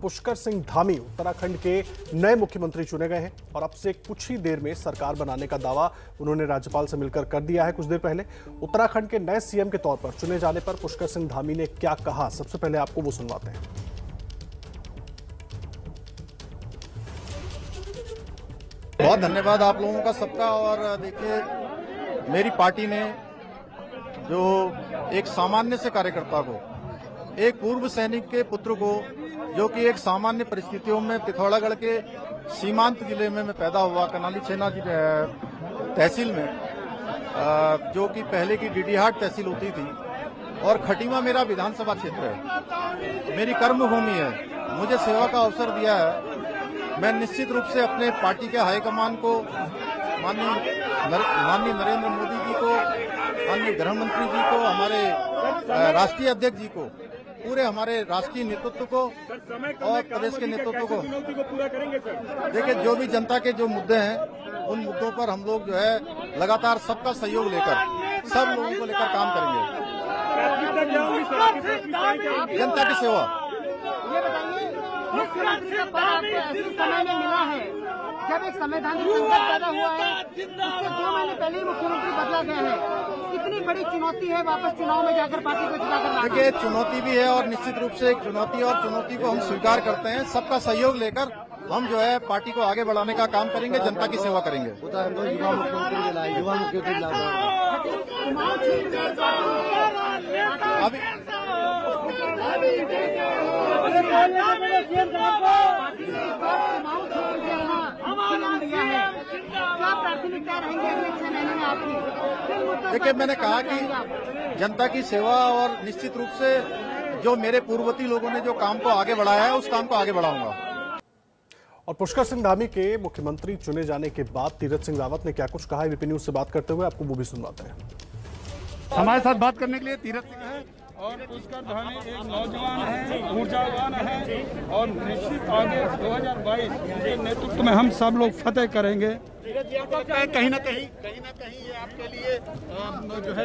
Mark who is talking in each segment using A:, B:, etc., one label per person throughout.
A: पुष्कर सिंह धामी उत्तराखंड के नए मुख्यमंत्री चुने गए हैं और अब से कुछ ही देर में सरकार बनाने का दावा उन्होंने राज्यपाल से मिलकर कर दिया है। कुछ देर पहले उत्तराखंड के नए सीएम के तौर पर चुने जाने पर पुष्कर सिंह धामी ने क्या कहा, सबसे पहले आपको वो सुनवाते हैं।
B: बहुत धन्यवाद आप लोगों का सबका। और देखिए, मेरी पार्टी ने जो एक सामान्य से कार्यकर्ता को, एक पूर्व सैनिक के पुत्र को, जो कि एक सामान्य परिस्थितियों में पिथौरागढ़ के सीमांत जिले में मैं पैदा हुआ, कनाली छेना तहसील में, जो कि पहले की डीडीहाट तहसील होती थी, और खटीमा मेरा विधानसभा क्षेत्र है, मेरी कर्मभूमि है, मुझे सेवा का अवसर दिया है। मैं निश्चित रूप से अपने पार्टी के हाईकमान को, माननीय नरेंद्र मोदी जी को, माननीय गृह मंत्री जी को, हमारे राष्ट्रीय अध्यक्ष जी को, पूरे हमारे राष्ट्रीय नेतृत्व को और प्रदेश के नेतृत्व को पूरा करेंगे सर। देखिए, जो भी जनता के जो मुद्दे हैं, उन मुद्दों पर हम लोग जो है लगातार सबका सहयोग लेकर, सब लोगों को लेकर काम करेंगे। जनता की सेवा।
C: मुख्यमंत्री का पद आपको ऐसे समय में मिला है जब एक संवैधानिक संकट पैदा हुआ है, इससे 2 महीने पहले ही मुख्यमंत्री बदला गया है। कितनी बड़ी चुनौती है वापस चुनाव में जाकर पार्टी को जिताकर लाना?
B: देखिए, चुनौती भी है और निश्चित रूप से एक चुनौती, और चुनौती को हम स्वीकार करते हैं। सबका सहयोग लेकर हम जो है पार्टी को आगे बढ़ाने का काम करेंगे, जनता की सेवा करेंगे।
C: युवा मुख्यमंत्री
B: अभी
C: प्राथमिकता रहेंगी अगले 6 महीने में आपकी?
B: देखिए, मैंने कहा कि जनता की सेवा, और निश्चित रूप से जो मेरे पूर्ववर्ती लोगों ने जो काम को आगे बढ़ाया है, उस काम को आगे बढ़ाऊंगा।
A: और पुष्कर सिंह धामी के मुख्यमंत्री चुने जाने के बाद तीरथ सिंह रावत ने क्या कुछ कहा है, वीपी न्यूज से बात करते हुए आपको वो भी सुनवाते हैं।
D: हमारे साथ बात करने के लिए तीरथ सिंह है, और पुष्कर धामी एक नौजवान है, ऊर्जावान है, और निश्चित आगे 2022 के नेतृत्व में हम सब लोग फतेह करेंगे। कहीं ना कहीं ये आपके लिए जो है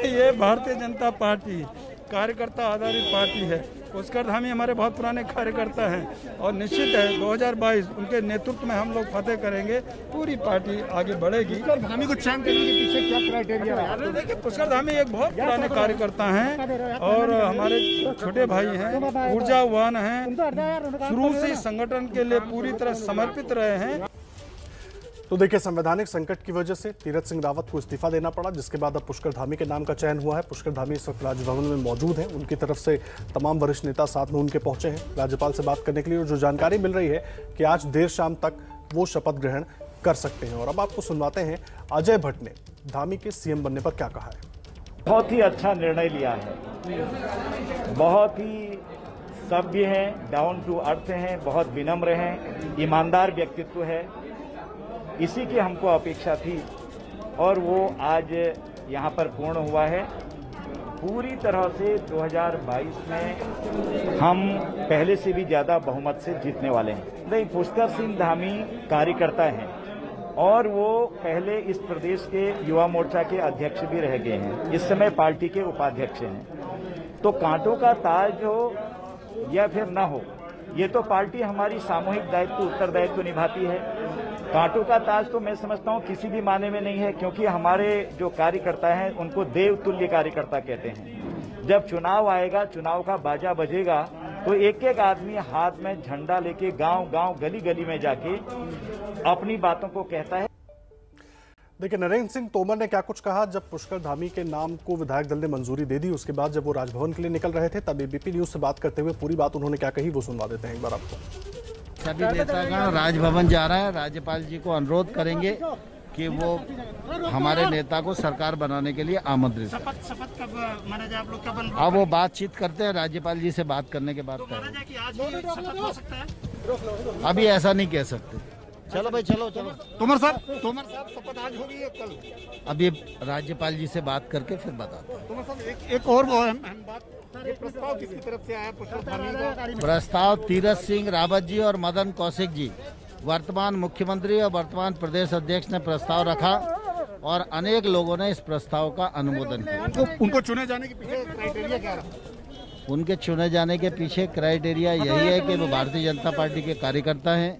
D: ये भारतीय जनता पार्टी कार्यकर्ता आधारित पार्टी है। पुष्कर धामी हमारे बहुत पुराने कार्यकर्ता हैं, और निश्चित है 2022 उनके नेतृत्व में हम लोग फतेह करेंगे, पूरी पार्टी आगे बढ़ेगी। पुष्कर धामी को चयन करने के पीछे क्या क्राइटेरिया है? देखिए, पुष्कर धामी एक बहुत पुराने कार्यकर्ता हैं और हमारे छोटे भाई हैं, ऊर्जावान हैं, शुरू से संगठन के लिए पूरी तरह समर्पित रहे हैं।
A: तो देखिए, संवैधानिक संकट की वजह से तीरथ सिंह रावत को इस्तीफा देना पड़ा, जिसके बाद अब पुष्कर धामी के नाम का चयन हुआ है। पुष्कर धामी इस वक्त राजभवन में मौजूद हैं, उनकी तरफ से तमाम वरिष्ठ नेता साथ में उनके पहुंचे हैं राज्यपाल से बात करने के लिए। और जो जानकारी मिल रही है कि आज देर शाम तक वो शपथ ग्रहण कर सकते हैं। और अब आपको सुनवाते हैं अजय भट्ट ने धामी के सीएम बनने पर क्या कहा है।
E: बहुत ही अच्छा निर्णय लिया है, बहुत ही सभ्य हैं, डाउन टू अर्थ हैं, बहुत विनम्र हैं, ईमानदार व्यक्तित्व है। इसी की हमको अपेक्षा थी और वो आज यहाँ पर पूर्ण हुआ है। पूरी तरह से 2022 में हम पहले से भी ज्यादा बहुमत से जीतने वाले हैं। नहीं, पुष्कर सिंह धामी कार्यकर्ता हैं और वो पहले इस प्रदेश के युवा मोर्चा के अध्यक्ष भी रह गए हैं, इस समय पार्टी के उपाध्यक्ष हैं। तो कांटों का ताज हो या फिर न हो, ये तो पार्टी हमारी सामूहिक दायित्व, उत्तरदायित्व निभाती है। कांटों का ताज तो मैं समझता हूं किसी भी माने में नहीं है, क्योंकि हमारे जो कार्यकर्ता हैं उनको देवतुल्य कार्यकर्ता कहते हैं। जब चुनाव आएगा, चुनाव का बाजा बजेगा, तो एक एक आदमी हाथ में झंडा लेके गांव गांव, गली गली में जाके अपनी बातों को कहता है।
A: देखिए, नरेंद्र सिंह तोमर ने क्या कुछ कहा जब पुष्कर धामी के नाम को विधायक दल ने मंजूरी दे दी। उसके बाद जब वो राजभवन के लिए निकल रहे थे, तब एबीपी न्यूज से बात करते हुए पूरी बात उन्होंने क्या कही, वो सुनवा देते हैं एक बार आपको।
F: सभी नेतागण राजभवन जा रहे हैं, राज्यपाल जी को अनुरोध करेंगे कि वो हमारे नेता को सरकार बनाने के लिए आमंत्रित।
D: शपथ कब माना जाए, आप लोग कब?
F: अब वो बातचीत करते हैं, राज्यपाल जी से बात करने के बाद अभी ऐसा नहीं कह सकते। चलो भाई, चलो।
D: तोमर साहब शपथ आज होगी या कल?
F: अभी राज्यपाल जी से बात करके फिर बताते हैं।
D: तोमर साहब एक और बात, ये प्रस्ताव किसकी तरफ से आया पुष्कर धामी को?
F: प्रस्ताव तीरथ सिंह रावत जी और मदन कौशिक जी, वर्तमान मुख्यमंत्री और वर्तमान प्रदेश अध्यक्ष ने प्रस्ताव रखा और अनेक लोगों ने इस प्रस्ताव का अनुमोदन किया।
D: उनको चुने जाने के पीछे क्राइटेरिया क्या रहा?
F: उनके चुने जाने के पीछे क्राइटेरिया यही है कि वो भारतीय जनता पार्टी के कार्यकर्ता हैं,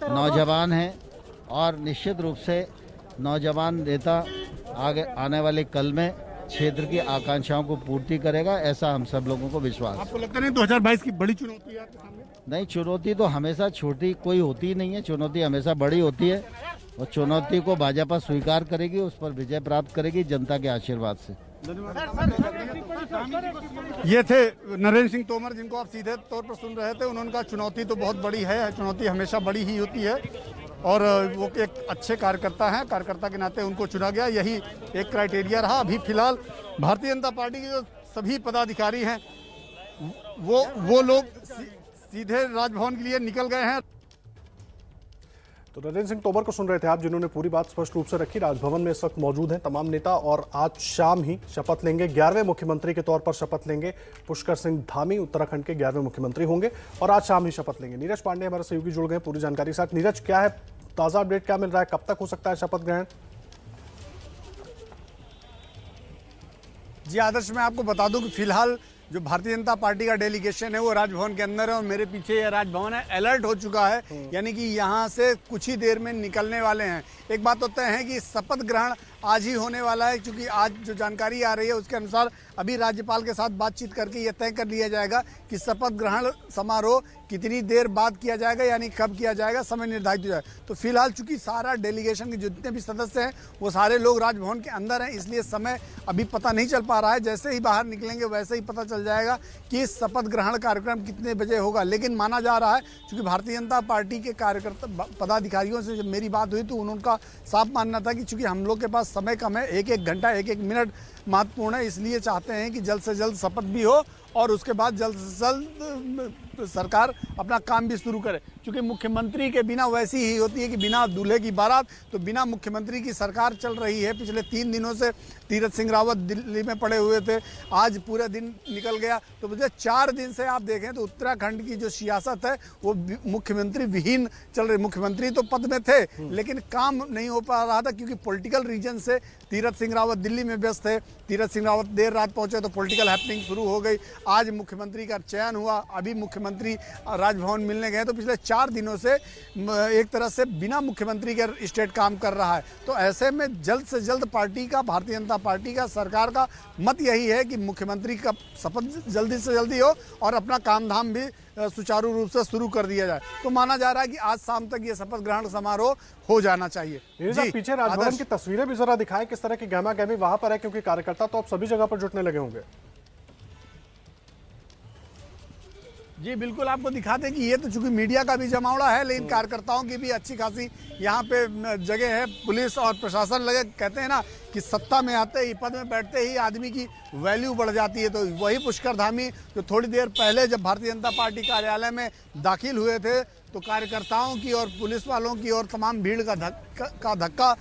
F: नौजवान हैं और निश्चित रूप से नौजवान नेता आगे आने वाले कल में क्षेत्र की आकांक्षाओं को पूर्ति करेगा, ऐसा हम सब लोगों को विश्वास है।
D: आपको लगता नहीं 2022 की बड़ी चुनौती है आपके सामने?
F: नहीं, चुनौती तो हमेशा छोटी कोई होती ही नहीं है, चुनौती हमेशा बड़ी होती है और चुनौती को भाजपा स्वीकार करेगी, उस पर विजय प्राप्त करेगी जनता के आशीर्वाद से।
D: ये थे नरेंद्र सिंह तोमर, जिनको आप सीधे तौर पर सुन रहे थे। उन्होंने कहा चुनौती तो बहुत बड़ी है, चुनौती हमेशा बड़ी ही होती है और वो एक अच्छे कार्यकर्ता हैं, कार्यकर्ता के नाते उनको चुना गया, यही एक क्राइटेरिया रहा। अभी फिलहाल भारतीय जनता पार्टी के जो सभी पदाधिकारी हैं वो लोग सीधे राजभवन के लिए निकल गए हैं।
A: तो नरेंद्र सिंह तोमर को सुन रहे थे आप, जिन्होंने पूरी बात स्पष्ट रूप से रखी। राजभवन में इस वक्त मौजूद हैं तमाम नेता और आज शाम ही शपथ लेंगे। 11वें मुख्यमंत्री के तौर पर शपथ लेंगे पुष्कर सिंह धामी, उत्तराखंड के 11वें मुख्यमंत्री होंगे और आज शाम ही शपथ लेंगे। नीरज पांडे हमारे सहयोगी जुड़ गए पूरी जानकारी के साथ। नीरज, क्या है ताजा अपडेट, क्या मिल रहा है, कब तक हो सकता है शपथ ग्रहण?
D: जी आदर्श, मैं आपको बता दूं कि फिलहाल जो भारतीय जनता पार्टी का डेलीगेशन है वो राजभवन के अंदर है और मेरे पीछे यह राजभवन है, अलर्ट हो चुका है, यानी कि यहाँ से कुछ ही देर में निकलने वाले हैं। एक बात तो तय है कि शपथ ग्रहण आज ही होने वाला है, क्योंकि आज जो जानकारी आ रही है उसके अनुसार अभी राज्यपाल के साथ बातचीत करके यह तय कर लिया जाएगा कि शपथ ग्रहण समारोह कितनी देर बाद किया जाएगा, यानी कब किया जाएगा, समय निर्धारित हो जाएगा। तो फिलहाल चूंकि सारा डेलीगेशन के जितने भी सदस्य हैं वो सारे लोग राजभवन के अंदर हैं, इसलिए समय अभी पता नहीं चल पा रहा है। जैसे ही बाहर निकलेंगे वैसे ही पता चल जाएगा कि शपथ ग्रहण कार्यक्रम कितने बजे होगा। लेकिन माना जा रहा है, क्योंकि भारतीय जनता पार्टी के कार्यकर्ता पदाधिकारियों से जब मेरी बात हुई तो उनका साफ मानना था कि चूंकि हम लोग के पास समय कम है, एक एक घंटा एक एक मिनट महत्वपूर्ण है, इसलिए चाहते हैं कि जल्द से जल्द शपथ भी हो और उसके बाद जल्द से जल्द सरकार अपना काम भी शुरू करे। क्योंकि मुख्यमंत्री के बिना वैसी ही होती है कि बिना दूल्हे की बारात, तो बिना मुख्यमंत्री की सरकार चल रही है। पिछले 3 दिनों से तीरथ सिंह रावत दिल्ली में पड़े हुए थे, आज पूरा दिन निकल गया, तो मुझे 4 दिन से आप देखें तो उत्तराखंड की जो सियासत है वो मुख्यमंत्री विहीन चल रही। मुख्यमंत्री तो पद में थे लेकिन काम नहीं हो पा रहा था, क्योंकि पॉलिटिकल रीजन से तीरथ सिंह रावत दिल्ली में व्यस्त थे। तीरथ सिंह रावत देर रात पहुंचे तो पॉलिटिकल हैपनिंग शुरू हो गई। आज मुख्यमंत्री का चयन हुआ, अभी मुख्यमंत्री राजभवन मिलने गए, तो पिछले 4 दिनों से एक तरह से बिना मुख्यमंत्री के स्टेट काम कर रहा है। तो ऐसे में जल्द से जल्द पार्टी का, भारतीय जनता पार्टी का, सरकार का मत यही है कि मुख्यमंत्री का शपथ जल्दी से जल्दी हो और अपना काम धाम भी सुचारू रूप से शुरू कर दिया जाए। तो माना जा रहा है कि आज शाम तक ये शपथ ग्रहण समारोह हो जाना चाहिए।
A: पीछे राजभवन की तस्वीरें भी जरा दिखाएं, किस तरह की गहमा गहमी वहां पर है, क्योंकि कार्यकर्ता तो अब सभी जगह पर जुटने लगे होंगे।
D: जी बिल्कुल, आपको दिखाते कि ये तो चूंकि मीडिया का भी जमावड़ा है, लेकिन कार्यकर्ताओं की भी अच्छी खासी यहाँ पे जगह है। पुलिस और प्रशासन लगे, कहते हैं ना कि सत्ता में आते ही, पद में बैठते ही आदमी की वैल्यू बढ़ जाती है। तो वही पुष्कर धामी जो थोड़ी देर पहले जब भारतीय जनता पार्टी कार्यालय में दाखिल हुए थे तो कार्यकर्ताओं की और पुलिस वालों की और तमाम भीड़ का धक्का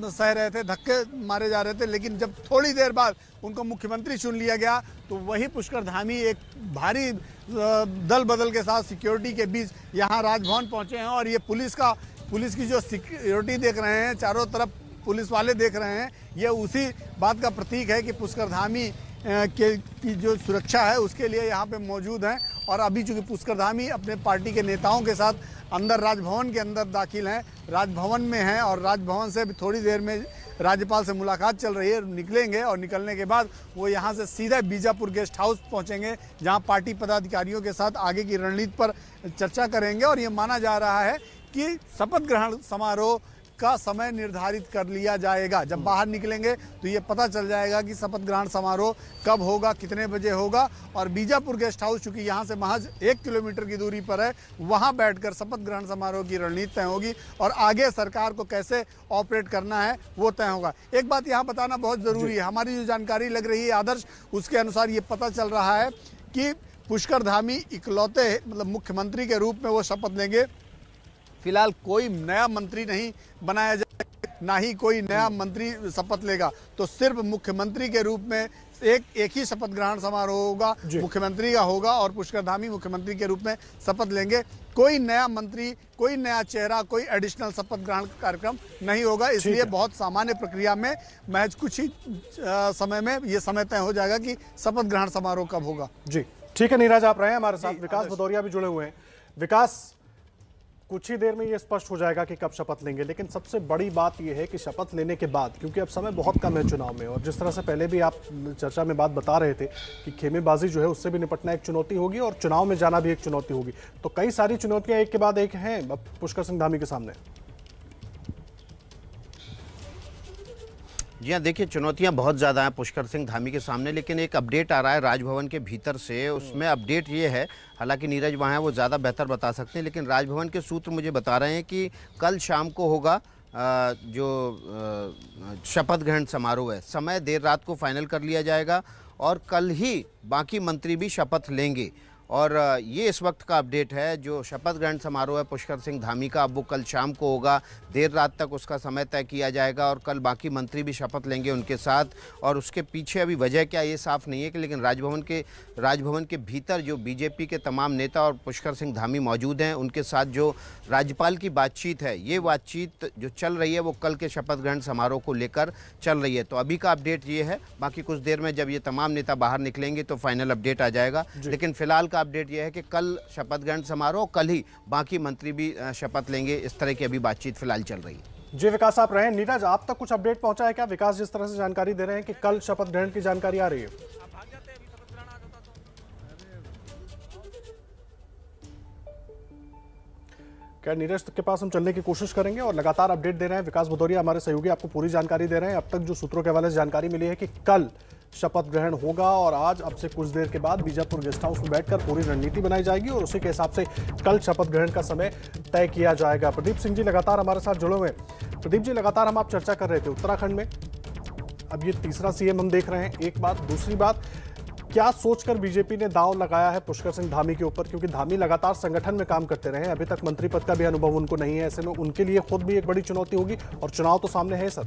D: सह रहे थे, धक्के मारे जा रहे थे। लेकिन जब थोड़ी देर बाद उनको मुख्यमंत्री चुन लिया गया तो वही पुष्कर धामी एक भारी दल बदल के साथ सिक्योरिटी के बीच यहाँ राजभवन पहुंचे हैं। और ये पुलिस की जो सिक्योरिटी देख रहे हैं, चारों तरफ पुलिस वाले देख रहे हैं, ये उसी बात का प्रतीक है कि पुष्कर धामी की जो सुरक्षा है उसके लिए यहाँ पे मौजूद हैं। और अभी चूंकि पुष्कर धामी अपने पार्टी के नेताओं के साथ अंदर राजभवन के अंदर दाखिल हैं, राजभवन में हैं और राजभवन से भी थोड़ी देर में राज्यपाल से मुलाकात चल रही है, निकलेंगे और निकलने के बाद वो यहाँ से सीधा बीजापुर गेस्ट हाउस पहुँचेंगे, जहाँ पार्टी पदाधिकारियों के साथ आगे की रणनीति पर चर्चा करेंगे। और ये माना जा रहा है कि शपथ ग्रहण समारोह का समय निर्धारित कर लिया जाएगा। जब बाहर निकलेंगे तो ये पता चल जाएगा कि शपथ ग्रहण समारोह कब होगा, कितने बजे होगा। और बीजापुर गेस्ट हाउस चूंकि यहाँ से महज 1 किलोमीटर की दूरी पर है, वहाँ बैठकर शपथ ग्रहण समारोह की रणनीति तय होगी और आगे सरकार को कैसे ऑपरेट करना है वो तय होगा। एक बात यहाँ बताना बहुत ज़रूरी है, हमारी जो जानकारी लग रही है आदर्श, उसके अनुसार ये पता चल रहा है कि पुष्कर धामी इकलौते मतलब मुख्यमंत्री के रूप में वो शपथ लेंगे। फिलहाल कोई नया मंत्री नहीं बनाया जाएगा, ना ही कोई नया मंत्री शपथ लेगा, तो सिर्फ मुख्यमंत्री के रूप में एक ही शपथ ग्रहण समारोह होगा, मुख्यमंत्री का होगा और पुष्कर धामी मुख्यमंत्री के रूप में शपथ लेंगे। कोई नया मंत्री, कोई नया चेहरा, कोई एडिशनल शपथ ग्रहण कार्यक्रम नहीं होगा। इसलिए बहुत सामान्य प्रक्रिया में महज कुछ ही समय में ये समय तय हो जाएगा कि शपथ ग्रहण समारोह कब होगा।
A: जी। ठीक है नीरज, आप रहे हैं हमारे साथ। विकास भदौरिया भी जुड़े हुए हैं। विकास, कुछ ही देर में ये स्पष्ट हो जाएगा कि कब शपथ लेंगे, लेकिन सबसे बड़ी बात ये है कि शपथ लेने के बाद, क्योंकि अब समय बहुत कम है चुनाव में, और जिस तरह से पहले भी आप चर्चा में बात बता रहे थे कि खेमेबाजी जो है उससे भी निपटना एक चुनौती होगी और चुनाव में जाना भी एक चुनौती होगी, तो कई सारी चुनौतियां एक के बाद एक हैं अब पुष्कर सिंह धामी के सामने।
G: जी हाँ, देखिए चुनौतियां बहुत ज़्यादा हैं पुष्कर सिंह धामी के सामने, लेकिन एक अपडेट आ रहा है राजभवन के भीतर से। उसमें अपडेट ये है, हालांकि नीरज वहाँ है, वो ज़्यादा बेहतर बता सकते हैं, लेकिन राजभवन के सूत्र मुझे बता रहे हैं कि कल शाम को होगा जो शपथ ग्रहण समारोह है। समय देर रात को फाइनल कर लिया जाएगा और कल ही बाकी मंत्री भी शपथ लेंगे। और ये इस वक्त का अपडेट है। जो शपथ ग्रहण समारोह है पुष्कर सिंह धामी का, अब वो कल शाम को होगा, देर रात तक उसका समय तय किया जाएगा और कल बाकी मंत्री भी शपथ लेंगे उनके साथ। और उसके पीछे अभी वजह क्या ये साफ नहीं है कि, लेकिन राजभवन के भीतर जो बीजेपी के तमाम नेता और पुष्कर सिंह धामी मौजूद हैं, उनके साथ जो राज्यपाल की बातचीत है, ये बातचीत जो चल रही है वो कल के शपथ ग्रहण समारोह को लेकर चल रही है। तो अभी का अपडेट ये है, बाकी कुछ देर में जब ये तमाम नेता बाहर निकलेंगे तो फाइनल अपडेट आ जाएगा। लेकिन फिलहाल अपडेट यह है कि कल शपथ ग्रहण समारोह, कल ही बाकी मंत्री भी शपथ लेंगे। इस तरह की अभी बातचीत फिलहाल चल रही है।
A: जी विकास, आप रहे हैं। नीरज, आप तक कुछ अपडेट पहुंचा है क्या? विकास जिस तरह से जानकारी दे रहे हैं कि कल शपथ ग्रहण की जानकारी आ रही है। क्या नीरज के पास हम चलने की कोशिश करेंगे और लगातार अपडेट दे रहे हैं। विकास भदौरिया हमारे सहयोगी आपको पूरी जानकारी दे रहे हैं। अब तक जो सूत्रों के हवाले से जानकारी मिली है कि कल शपथ ग्रहण होगा और आज अब से कुछ देर के बाद बीजापुर गेस्ट हाउस में बैठकर पूरी रणनीति बनाई जाएगी और उसी के हिसाब से कल शपथ ग्रहण का समय तय किया जाएगा। प्रदीप सिंह जी लगातार हमारे साथ जुड़े हुए हैं। प्रदीप जी, लगातार हम आप चर्चा कर रहे थे उत्तराखंड में अब ये तीसरा सीएम हम देख रहे हैं, एक बात। दूसरी बात, क्या सोचकर बीजेपी ने दांव लगाया है पुष्कर सिंह धामी के ऊपर, क्योंकि धामी लगातार संगठन में काम करते रहे हैं, अभी तक मंत्री पद का भी अनुभव उनको नहीं है। ऐसे में उनके लिए खुद भी एक बड़ी चुनौती होगी और चुनाव तो सामने है सर।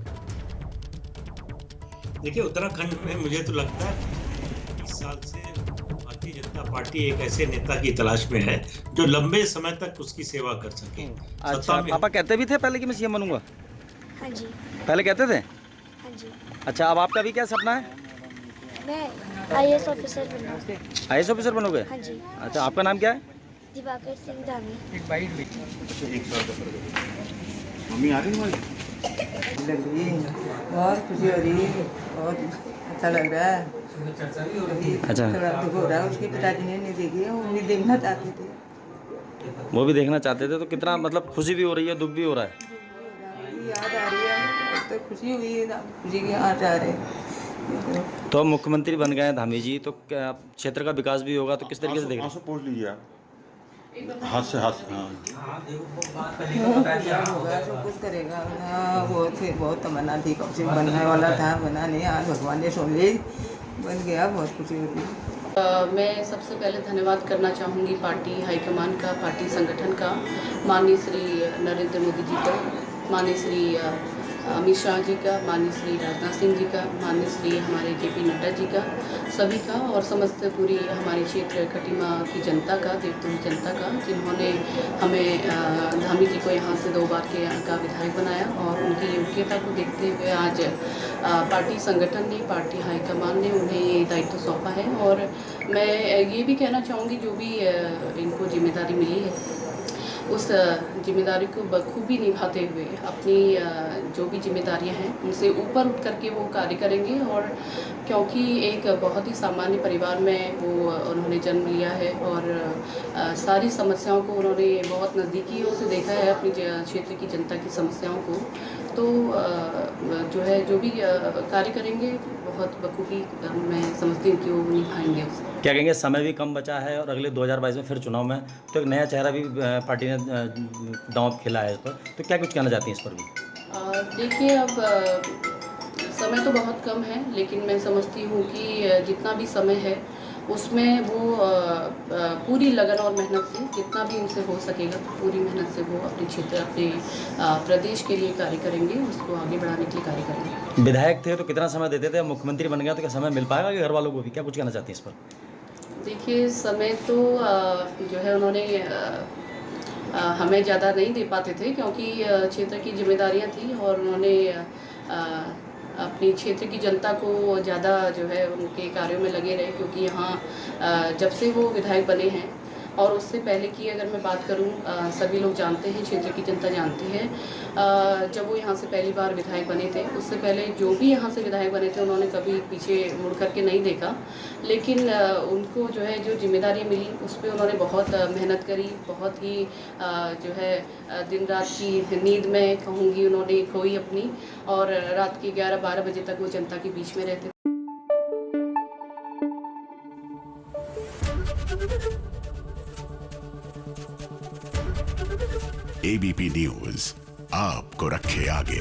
H: देखिए, उत्तराखंड में मुझे तो लगता है इस साल से भारतीय जनता पार्टी एक ऐसे नेता की तलाश में है जो लंबे समय तक उसकी सेवा कर सके।
I: अच्छा, पापा कहते भी थे पहले कि मैं सीएम बनूंगा?
J: हाँ जी।
I: पहले कहते थे?
J: हाँ जी।
I: अच्छा, अब आपका भी क्या सपना है?
J: मैं आईएएस ऑफिसर बनूंगा।
I: आईएएस ऑफिसर बनोगे?
J: हाँ जी।
I: अच्छा, आपका नाम क्या है?
J: दिवाकर सिंह धामी।
I: एक बाइट भी।
B: मम्मी आ रही है?
K: लग रही है, बहुत खुशी हो रही है, बहुत अच्छा लग रहा है।
I: अच्छा,
K: थोड़ा दुख हो रहा है, उसके पिताजी ने नहीं देखी है, वो भी देखना चाहते थे।
I: वो भी देखना चाहते थे, तो कितना मतलब खुशी भी हो रही है, दुख भी हो रहा है?
K: याद आ रही है, तो खुशी हुई है, खुशी के हाथ आ रहे।
I: तो मुख्यमंत्री बन गए हैं धामी जी, तो क्या क्षेत्र का विकास भी होगा? तो किस तरीके से देख रहे हैं?
B: पूछ लीजिए आप, हाथ से हाथ।
K: होगा सब कुछ करेगा। वो थे, बहुत तमन्ना थी, कब से बनने वाला था, बना नहीं, आज भगवान ने सुन ली, बन गया, बहुत खुशी होती।
L: मैं सबसे पहले धन्यवाद करना चाहूँगी पार्टी हाईकमान का, पार्टी संगठन का, माननीय श्री नरेंद्र मोदी जी का, माननीय श्री अमित शाह जी का, माननीय श्री राजनाथ सिंह जी का, माननीय श्री हमारे जेपी नड्डा जी का, सभी का, और समस्त पूरी हमारे क्षेत्र खटीमा की जनता का, देवतुल जनता का, जिन्होंने हमें धामी जी को यहाँ से 2 बार का विधायक बनाया और उनकी योग्यता को देखते हुए आज पार्टी संगठन ने, पार्टी हाईकमान ने उन्हें ये दायित्व सौंपा है। और मैं ये भी कहना चाहूँगी, जो भी इनको जिम्मेदारी मिली है उस जिम्मेदारी को बखूबी निभाते हुए अपनी जो भी जिम्मेदारियां हैं उनसे ऊपर उठ करके वो कार्य करेंगे। और क्योंकि एक बहुत ही सामान्य परिवार में वो उन्होंने जन्म लिया है और सारी समस्याओं को उन्होंने बहुत नज़दीकियों से देखा है, अपनी क्षेत्र की जनता की समस्याओं को, तो जो है जो भी कार्य करेंगे बहुत बखूबी मैं समझती हूँ कि वो निभाएंगे उसे।
I: क्या कहेंगे, समय भी कम बचा है और अगले 2022 में फिर चुनाव में तो एक नया चेहरा भी पार्टी ने दांव खेला है इस पर, तो क्या कुछ कहना चाहती हैं इस पर भी?
L: देखिए, अब समय तो बहुत कम है, लेकिन मैं समझती हूँ कि जितना भी समय है उसमें वो पूरी लगन और मेहनत से जितना भी उनसे हो सकेगा पूरी मेहनत से वो अपने क्षेत्र, अपने प्रदेश के लिए कार्य करेंगे, उसको आगे बढ़ाने के लिए कार्य करेंगे।
I: विधायक थे तो कितना समय देते थे, मुख्यमंत्री बन गया तो क्या समय मिल पाएगा कि घर वालों को भी? क्या कुछ कहना चाहती हैं इस पर?
L: देखिए, समय तो जो है उन्होंने हमें ज़्यादा नहीं दे पाते थे, क्योंकि क्षेत्र की जिम्मेदारियां थी और उन्होंने अपनी क्षेत्र की जनता को ज़्यादा जो है उनके कार्यों में लगे रहे, क्योंकि यहाँ जब से वो विधायक बने हैं और उससे पहले की अगर मैं बात करूं, सभी लोग जानते हैं, क्षेत्र की जनता जानती है, जब वो यहाँ से पहली बार विधायक बने थे, उससे पहले जो भी यहाँ से विधायक बने थे उन्होंने कभी पीछे मुड़ कर के नहीं देखा। लेकिन उनको जो है जो जिम्मेदारी मिली उस पर उन्होंने बहुत मेहनत करी, बहुत ही जो है दिन रात की नींद में कहूँगी उन्होंने खोई अपनी, और रात के 11-12 बजे तक वो जनता के बीच में रहते थे।
M: एबीपी न्यूज आपको रखे आगे।